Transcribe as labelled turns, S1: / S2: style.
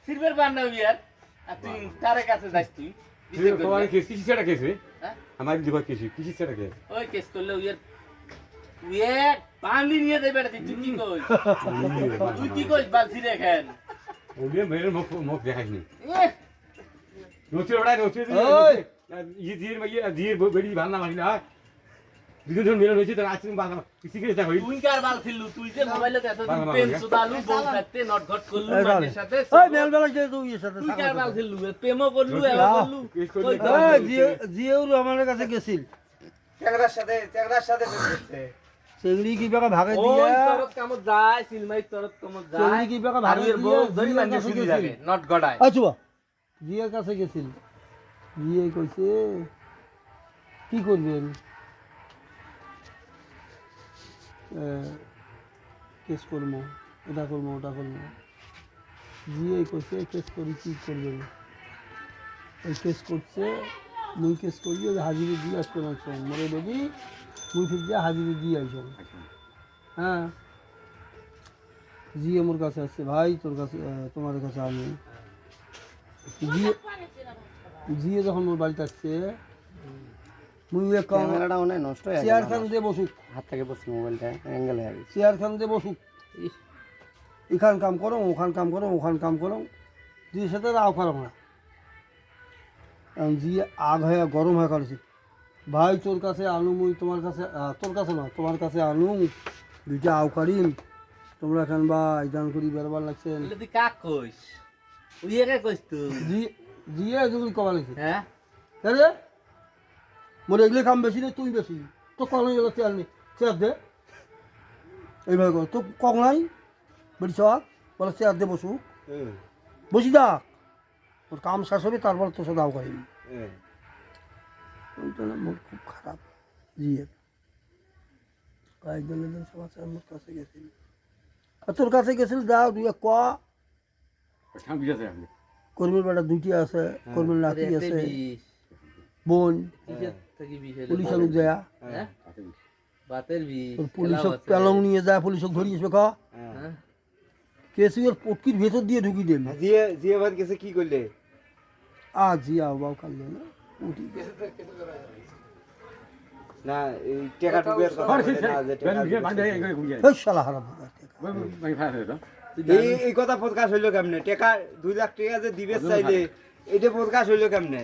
S1: silver বান্না ইয়ার আর তুই তার কাছে যাস তুই
S2: তোমার কেস কিসি সেটা কেস
S1: হ্যাঁ
S2: আমার দিবা কিসি সেটা কেস
S1: ওই কেস করলে ইয়ার পানি নিয়ে দেবে তুই কি কইস তুই কি কইস বালছি দেখেন
S2: ওরে মেরে মুখ দেখাইনি
S1: এ
S2: নচি ওড়াই নচি জির মাইয়া জির বেড়ি ভালনা মারি না দুজন মিলে নচি তার আছিস বানা কিসি কেস হই
S1: তুই কার বাল ছিলু তুই যে মোবাইলে এত পেন সুদালু বল থাকতে নট ঘট করলু মাঝে সাথে
S3: ওই মেল বেলা যে তুই এর সাথে
S1: তুই কার বাল ছিলু প্রেমও করলু এও করলু কই
S3: ওই জিও আমার কাছে গেছিল
S4: চ্যাংড়ার সাথে করছে
S3: সেগুলি কি বেকা ভাগে
S1: ওই
S3: দিয়া
S1: তরত কামত যায় সিলমাই তরত কামত যায়
S3: সেগুলি কি বেকা ভাগে
S1: ভাবির বউ ধরি মানে শুনি যাবে নট গড়ায়
S3: আচ্ছা জিয়ার কাছে গেছিল জিয়ে কইছে কি করবেন কেস করবো এটা করবো ওটা করবো জিয়ে কইছে কেস করি কি করবেন ওই কেস করছে মুই কেস করি ওই হাজিরি দিয়ে আসতে পারছো মরে দেখি মুই ঠিক দিয়ে হাজিরি দিয়ে আইস হ্যাঁ জিয়ে মোর কাছে আসছে ভাই তোর কাছে তোমার কাছে আমি জিয়ে জিয়ে যখন মোর বাড়িতে আসছে মুই
S4: ক্যামেরাটা মনে নষ্ট হয়ে
S3: চেয়ার খান দিয়ে বসুক
S4: হাত থেকে বসে মোবাইলটা অ্যাঙ্গেল হয়ে গেছে
S3: চেয়ার খান দিয়ে বসুক এখান কাম করো ওখান কাম করো ওখান কাম করো দিয়ে সাথে আও খারাপ না জিয়ে আগ হয়ে গরম হয়ে করেছে ভাই তোর কাছে আনু মুই তোমার কাছে তোর কাছে না তোমার কাছে আনু দুইটা আও কারিম তোমরা এখন বা ইদান করি বেরবার লাগছেন
S1: তুই কাক কইস উইয়ে কে কইস তুই
S3: জিয়ে এগুলি কবা লাগছে
S1: হ্যাঁ
S3: রে মোর এগুলি কাম বেশি নেই তুই বেশি তো কখন গেল চেয়ার নেই চেয়ার দে এইভাবে কর তো কখন নাই বেটি সব বলে চেয়ার দে বসু বসি দা তোর কাম শেষ হবে তারপর তোর সাথে আও করিম মোর খুব খারাপ জিয়ে কয়েকজনের সমাচার মোর কাছে গেছিল আর তোর কাছে গেছিল যাও দুই ক
S2: ঠাম বিজাতে আপনি
S3: কর্মীর বেটা দুইটি আছে কর্মীর নাতি আছে বোন পুলিশ লোক যায়
S1: হ্যাঁ বাতের বি
S3: পুলিশক পেলং নিয়ে যায় পুলিশক ধরি আসবে ক কেসি ওর পটকির ভেতর দিয়ে ঢুকি দেন
S4: জিয়ে ভাই গেছে কি করলে
S3: আজ জিয়া বাউ কাটলো না উঠি
S4: না এই টাকা টুকের কথা
S2: আর
S4: বলে না, যে টাকা
S2: বান্ধে এগুলো গুঞ্জে
S3: ওই শালা হারাম
S2: ভাই ফাস তো
S4: এই কথা প্রকাশ হইলো কেমনে টাকা 2 লাখ টাকা যে দিবে চাইলে এটা প্রকাশ হইলো কেমনে